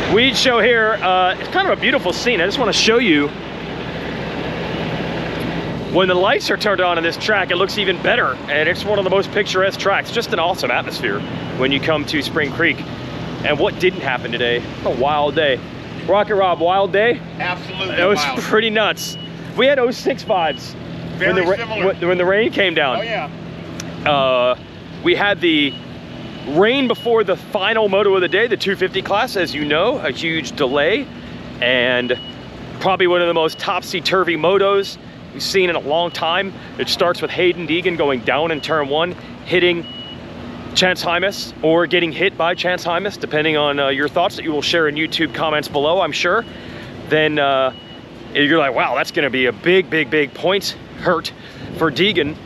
Weege show here. It's kind of a beautiful scene. I just want to show you. When the lights are turned on in this track, it looks even better. And it's one of the most picturesque tracks. Just an awesome atmosphere when you come to Spring Creek. And what didn't happen today? A wild day. Rocket Rob, wild day? Absolutely. It was wild. pretty nuts. We had 06 vibes when the rain came down. Oh yeah. We had the rain before the final moto of the day, the 250 class, as you know, a huge delay, and probably one of the most topsy-turvy motos we've seen in a long time. It starts with Hayden Deegan going down in turn 1, hitting Chance Hymas, or getting hit by Chance Hymas, depending on your thoughts that you will share in YouTube comments below, I'm sure. Then you're like, wow, that's gonna be a big points hurt for Deegan.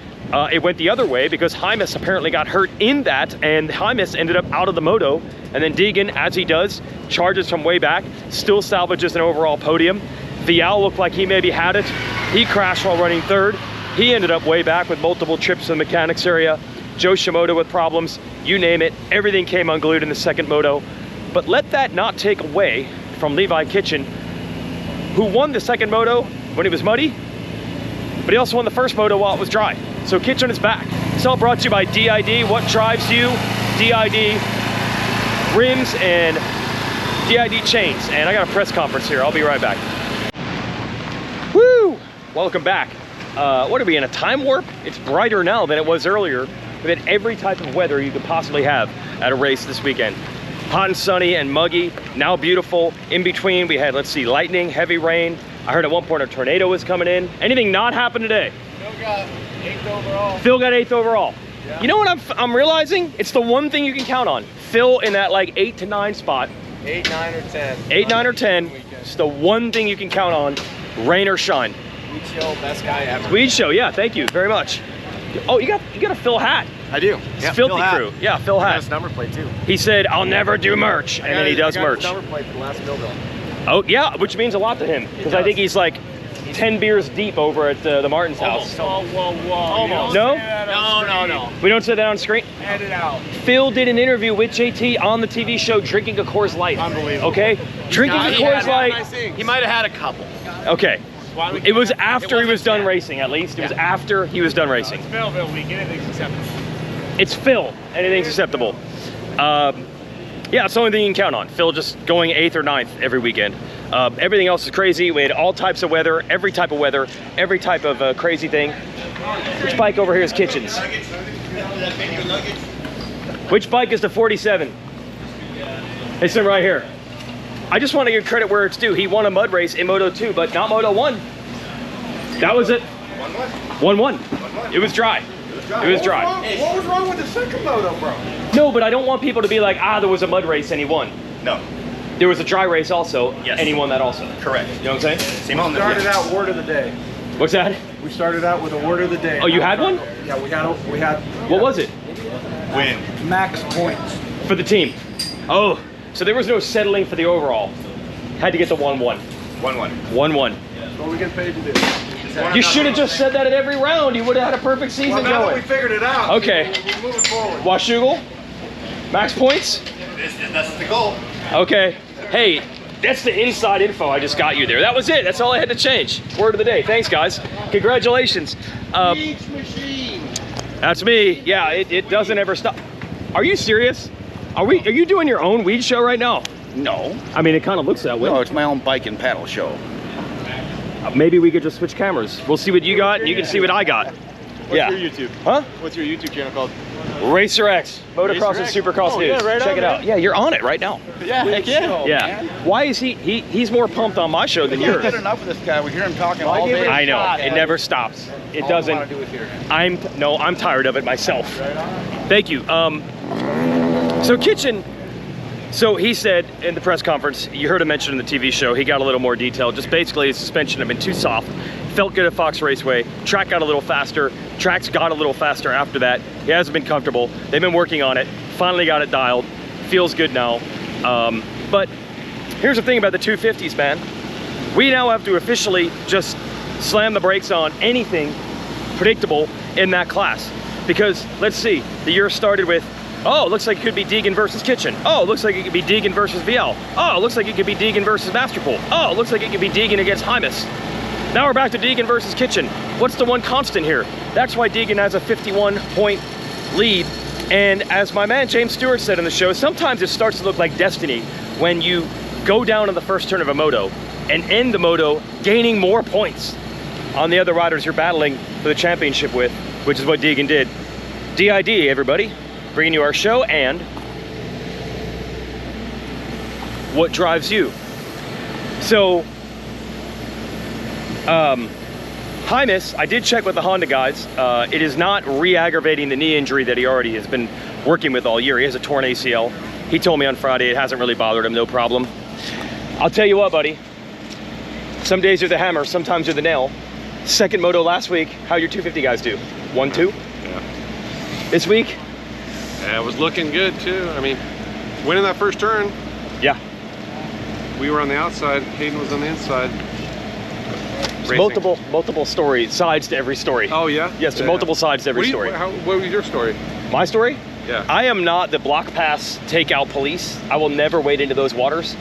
It went the other way because Hymas apparently got hurt in that, and Hymas ended up out of the moto. And then Deegan, as he does, charges from way back, still salvages an overall podium. Vial looked like he maybe had it. He crashed while running third. He ended up way back with multiple trips in the mechanics area. Joe Shimoda with problems, you name it. Everything came unglued in the second moto. But let that not take away from Levi Kitchen, who won the second moto when it was muddy, but he also won the first moto while it was dry. So Kitchen is back. It's all brought to you by DID. What drives you? DID rims and DID chains. And I got a press conference here. I'll be right back. Woo! Welcome back. What are we in, a time warp? It's brighter now than it was earlier. We've had every type of weather you could possibly have at a race this weekend. Hot and sunny and muggy, now beautiful. In between we had, let's see, lightning, heavy rain. I heard at one point a tornado was coming in. Anything not happen today? Phil got 8th overall. Phil got 8th overall. Yeah. You know what I'm realizing? It's the one thing you can count on. Phil in that like 8 to 9 spot. 8, 9, or 10. 8, 9, or 10. It's the one thing you can count on, rain or shine. Weege show, best guy ever. Weege show, yeah, thank you very much. Oh, you got a Phil hat. I do. It's Filthy Crew. Yeah, Phil hat. His number plate too. He said, I'll never do merch, and then he does merch. His number plate for the last Millville. Oh, yeah, which means a lot to him, because I think he's like 10 beers deep over at the Martin's house. Whoa. Almost. No? No. We don't say that on screen? Edit out. Phil did an interview with JT on the TV show Drinking a Coors Light. Unbelievable. Okay? Drinking a Coors Light. He might have had a couple. Okay. It was after he was done racing, at least. It was after he was done racing. It's Millville week. Anything's acceptable. It's Phil. Anything's acceptable. Yeah, it's the only thing you can count on. Phil just going 8th or 9th every weekend. Everything else is crazy. We had all types of weather, every type of crazy thing. Which bike over here is Kitchen's? Which bike is the 47? It's him right here. I just want to give credit where it's due. He won a mud race in Moto 2, but not Moto 1. That was it. 1-1. It was dry. It was dry. What was wrong with the second moto, bro? No, but I don't want people to be like, there was a mud race and he won. No. There was a dry race also, yes, and he won that also. Correct. You know what I'm saying? Simone, we started out word of the day. What's that? We started out with a word of the day. Oh, you had one? Yeah, we had. What was it? Win. Max points. For the team. Oh, so there was no settling for the overall. Had to get the 1-1. 1-1. 1-1. That's what we get paid to do. You should have just said that at every round. You would have had a perfect season Well, now that going. we figured it out. Okay. We're moving forward. Washougal? Max points? That's the goal. Okay. Hey, that's the inside info I just got you there. That was it. That's all I had to change. Word of the day. Thanks, guys. Congratulations. Weege machine. That's me. Yeah, it doesn't ever stop. Are you serious? Are you doing your own Weege show right now? No. I mean, it kind of looks that way. No, it's my own bike and paddle show. Maybe we could just switch cameras. We'll see what you got, and you can see what I got. What's your YouTube? Huh? What's your YouTube channel called? Racer X, Motocross and Supercross News. Yeah, right Check on, it out. man. Yeah, you're on it right now. Yeah, heck yeah. Yeah. Why is he's more pumped on my show than We yours? can't get enough of this guy. We hear him talking all day. I know. It never stops. It doesn't. All I want to do is hear. I'm tired of it myself. Thank you. So Kitchen. So he said in the press conference, you heard him mention in the TV show, he got a little more detail. Just basically his suspension had been too soft. Felt good at Fox Raceway. Track got a little faster. Tracks got a little faster after that. He hasn't been comfortable. They've been working on it. Finally got it dialed. Feels good now. But here's the thing about the 250s, man. We now have to officially just slam the brakes on anything predictable in that class. Because let's see, the year started with Oh, it looks like it could be Deegan versus Kitchen. Oh, it looks like it could be Deegan versus VL. Oh, it looks like it could be Deegan versus Masterpool. Oh, it looks like it could be Deegan against Hymas. Now we're back to Deegan versus Kitchen. What's the one constant here? That's why Deegan has a 51-point lead. And as my man James Stewart said in the show, sometimes it starts to look like destiny when you go down in the first turn of a moto and end the moto gaining more points on the other riders you're battling for the championship with, which is what Deegan did. DID, everybody, bringing you our show and what drives you. So, Hymas, I did check with the Honda guys. It is not re-aggravating the knee injury that he already has been working with all year. He has a torn ACL. He told me on Friday it hasn't really bothered him, no problem. I'll tell you what, buddy. Some days you're the hammer, sometimes you're the nail. Second moto last week, how your 250 guys do? 1-2? Yeah. This week? Yeah, it was looking good too. I mean, winning that first turn, Yeah. we were on the outside, Hayden was on the inside. Racing. Multiple sides to every story. Oh yeah? Yes, there's multiple sides to every story. What was your story? My story? Yeah. I am not the block pass takeout police. I will never wade into those waters.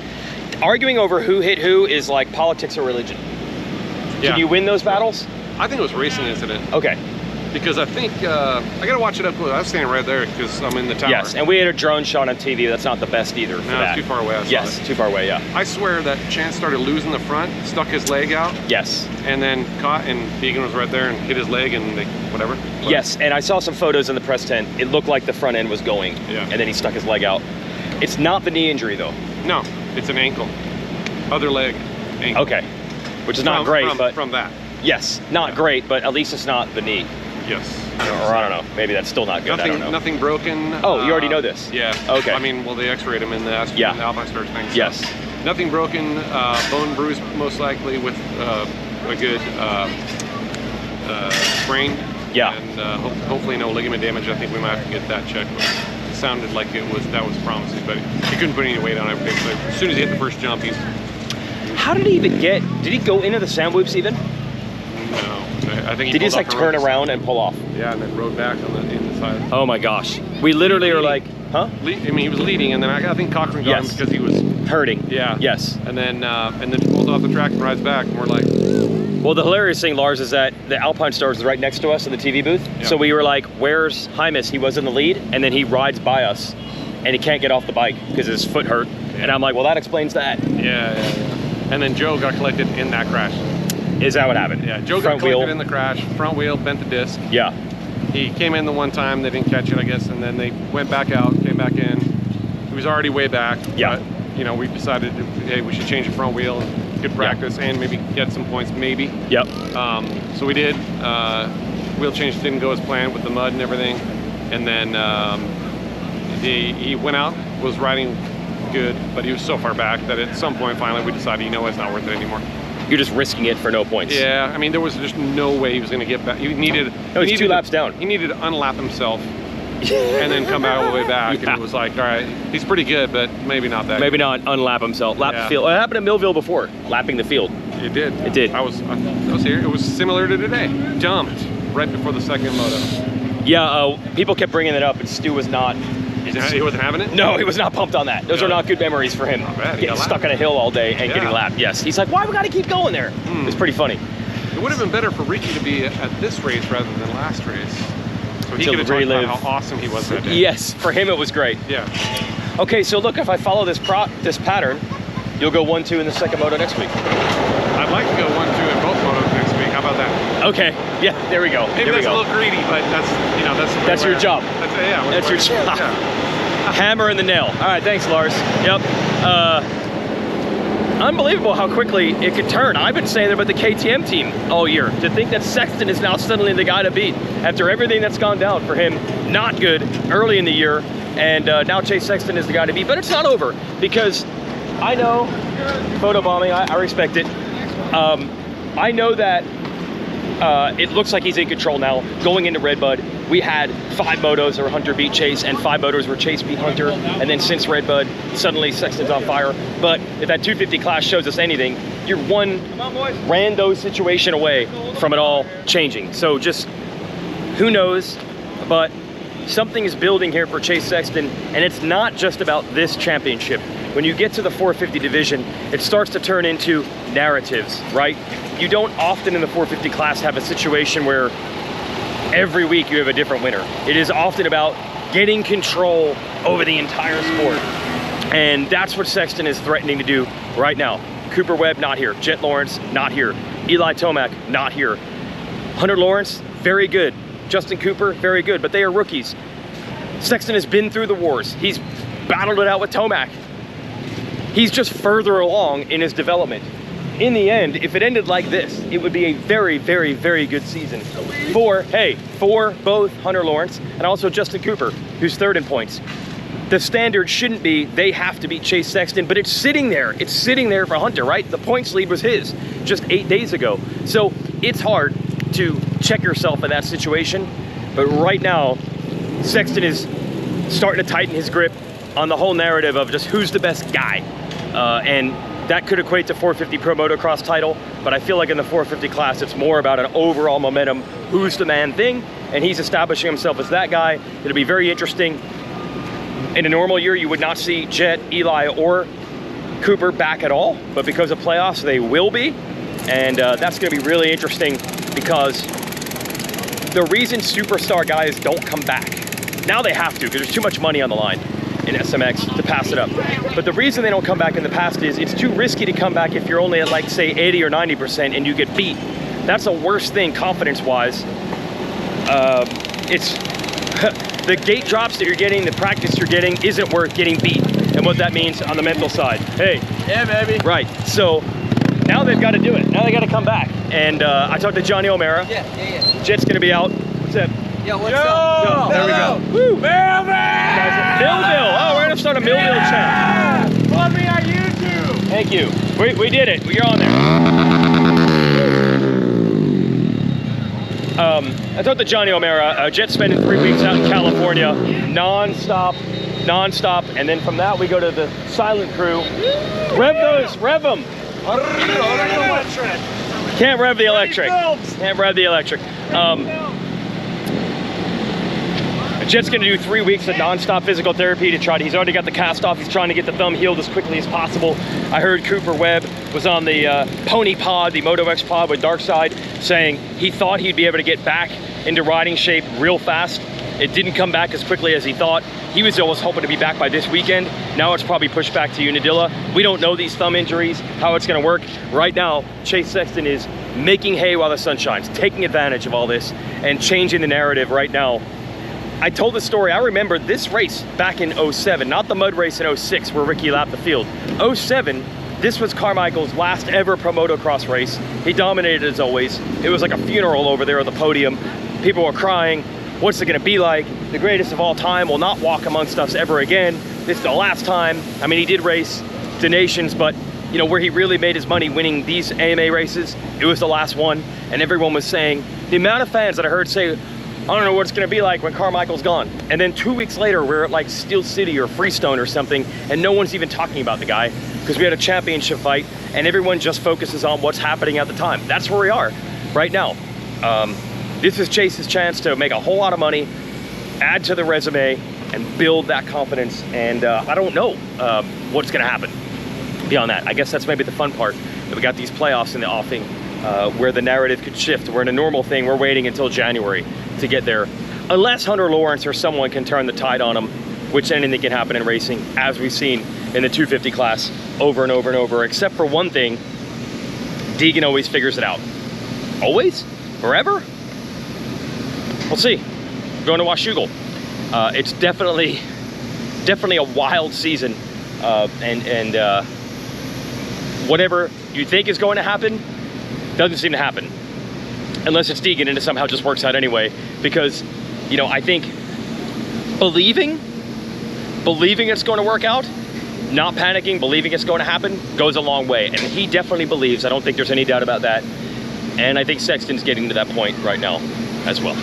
Arguing over who hit who is like politics or religion. Yeah. Can you win those battles? I think it was a racing incident. Okay. Because I think, I gotta watch it up close. I was standing right there because I'm in the tower. Yes, and we had a drone shot on TV. That's not the best either for No, that. it's too far away. I saw Yes, it. too far away, yeah. I swear that Chance started losing the front, stuck his leg out, Yes. and then caught, and Deegan was right there and hit his leg and they, whatever. But Yes, and I saw some photos in the press tent. It looked like the front end was going, Yeah. and then he stuck his leg out. It's not the knee injury, though. No, it's an ankle. Other leg, ankle. Okay, which is not great, but From that, yes, not great, but at least it's not the knee. yes. Or I don't know, maybe that's still not good, I don't know. Nothing broken. Oh, you already know this? Yeah. Okay. I mean, well, they x-rayed him in the Yeah. Alpine Stars thing. So Yes. Nothing broken, bone bruise most likely with a good sprain. Yeah. And hopefully no ligament damage. I think we might have to get that checked. But it sounded like that was promising, but he couldn't put any weight on everything. So as soon as he hit the first jump, he's How did he even did he go into the sand whoops even? no. I think he Did he pulled just like off the turn ropes. around and pull off? Yeah, and then rode back on the inside. Oh my gosh. We literally are like, huh? I mean, he was leading, and then I think Cochran got Yes. him because he was Hurting. Yeah. Yes. And then pulled off the track and rides back, and we're like, Well, the hilarious thing, Lars, is that the Alpine Stars is right next to us in the TV booth. Yeah. So we were like, where's Hymas? He was in the lead, and then he rides by us, and he can't get off the bike because his foot hurt. Yeah. And I'm like, well, that explains that. yeah. And then Joe got collected in that crash. Is that what happened? Yeah, Joe Front got collected wheel. in the crash, front wheel, bent the disc. Yeah. He came in the one time, they didn't catch it, I guess, and then they went back out, came back in. He was already way back. Yeah. But, you know, we decided, hey, we should change the front wheel, good practice, and maybe get some points, maybe. Yep. So we did. Wheel change didn't go as planned with the mud and everything. And then he went out, was riding good, but he was so far back that at some point finally we decided, you know, it's not worth it anymore. You're just risking it for no points. Yeah, I mean, there was just no way he was going to get back. He needed. No, he's 2 laps down. He needed to unlap himself and then come back all the way back. Yeah. And it was like, all right, he's pretty good, but maybe not that. Maybe not unlap himself. Lap Yeah. the field. It happened at Millville before, lapping the field. Good. It did. It did. I was here. It was similar to today. Dumped right before the second moto. Yeah, people kept bringing it up, and Stu was not. He wasn't having it. No, he was not pumped on that. Those No. are not good memories for him. Not bad. He Getting got stuck lapped. on a hill all day and Yeah. getting lapped. Yes, he's like, why we got to keep going there? It's pretty funny. It would have been better for Ricky to be at this race rather than last race. So he To could have talked relive. about how awesome he was that day. Yes, for him it was great. Yeah. Okay, so look, if I follow this pattern, you'll go 1-2 in the second moto next week. I'd like to go 1-2 in both motos next week. How about that? Okay, yeah, there we go. Maybe there we that's a go. little greedy, but that's the way That's your we're- job. That's That's your job. Yeah. Hammer in the nail. All right, thanks, Lars. Yep. Unbelievable how quickly it could turn. I've been saying that about the KTM team all year. To think that Sexton is now suddenly the guy to beat after everything that's gone down for him, not good early in the year, and now Chase Sexton is the guy to beat. But it's not over, because I know, photobombing, I respect it. I know that it looks like he's in control now. Going into Redbud, we had 5 motos where Hunter beat Chase and 5 motos where Chase beat Hunter. And then since Redbud, suddenly Sexton's on fire. But if that 250 class shows us anything, you're one rando situation away from it all changing. So just, who knows? But something is building here for Chase Sexton, and it's not just about this championship. When you get to the 450 division, it starts to turn into narratives, right? You don't often in the 450 class have a situation where every week you have a different winner. It is often about getting control over the entire sport. And that's what Sexton is threatening to do right now. Cooper Webb, not here. Jet Lawrence, not here. Eli Tomac, not here. Hunter Lawrence, very good. Justin Cooper, very good, but they are rookies. Sexton has been through the wars. He's battled it out with Tomac. He's just further along in his development. In the end, if it ended like this, it would be a very, very, very good season for both Hunter Lawrence and also Justin Cooper, who's third in points. The standard shouldn't be they have to beat Chase Sexton, but it's sitting there. It's sitting there for Hunter, right? The points lead was his just 8 days ago. So it's hard to check yourself in that situation. But right now, Sexton is starting to tighten his grip on the whole narrative of just who's the best guy. And that could equate to 450 Pro Motocross title, but I feel like in the 450 class, it's more about an overall momentum, who's the man thing, and he's establishing himself as that guy. It'll be very interesting. In a normal year, you would not see Jet, Eli, or Cooper back at all, but because of playoffs, they will be, and that's gonna be really interesting because the reason superstar guys don't come back, now they have to, because there's too much money on the line in SMX to pass it up. But the reason they don't come back in the past is it's too risky to come back if you're only at like say 80 or 90% and you get beat. That's the worst thing confidence-wise. It's the gate drops that you're getting, the practice you're getting isn't worth getting beat. And what that means on the mental side. Hey. Yeah, baby. Right, so now they've got to do it. Now they got to come back. And I talked to Johnny O'Mara. Yeah. Jet's gonna be out. What's up? Yo, what's up? There we go. Woo! Millville! Oh, we're gonna start a Millville channel. Follow me on YouTube. Thank you. We did it. You're on there. I talked to Johnny O'Mara. Jet's spending 3 weeks out in California, non-stop, and then from that we go to the silent crew. Rev those, rev them. Can't rev the electric. Can't rev the electric. Jet's gonna do 3 weeks of non-stop physical therapy to try to, he's already got the cast off, he's trying to get the thumb healed as quickly as possible. I heard Cooper Webb was on the Pony Pod, the Moto X Pod with Darkside, saying he thought he'd be able to get back into riding shape real fast. It didn't come back as quickly as he thought. He was always hoping to be back by this weekend. Now it's probably pushed back to Unadilla. We don't know these thumb injuries, how it's gonna work. Right now, Chase Sexton is making hay while the sun shines, taking advantage of all this and changing the narrative right now. I told the story, I remember this race back in 07, not the mud race in 06 where Ricky lapped the field. 07, this was Carmichael's last ever Pro Motocross race. He dominated as always. It was like a funeral over there at the podium. People were crying. What's it gonna be like? The greatest of all time will not walk amongst us ever again. This is the last time. I mean, he did race the nations, but you know, where he really made his money winning these AMA races, it was the last one. And everyone was saying, the amount of fans that I heard say, I don't know what it's gonna be like when Carmichael's gone. And then 2 weeks later, we're at like Steel City or Freestone or something, and no one's even talking about the guy because we had a championship fight and everyone just focuses on what's happening at the time. That's where we are right now. This is Chase's chance to make a whole lot of money, add to the resume, and build that confidence. And I don't know what's gonna happen beyond that. I guess that's maybe the fun part, that we got these playoffs in the offing where the narrative could shift. We're in a normal thing, we're waiting until January to get there. Unless Hunter Lawrence or someone can turn the tide on him, which anything can happen in racing, as we've seen in the 250 class over and over and over, except for one thing, Deegan always figures it out. Always? Forever? We'll see. We're going to Washougal. It's definitely a wild season, and whatever you think is going to happen doesn't seem to happen, unless it's Deegan and it somehow just works out anyway. Because, you know, I think believing it's going to work out, not panicking, believing it's going to happen, goes a long way. And he definitely believes. I don't think there's any doubt about that. And I think Sexton's getting to that point right now as well.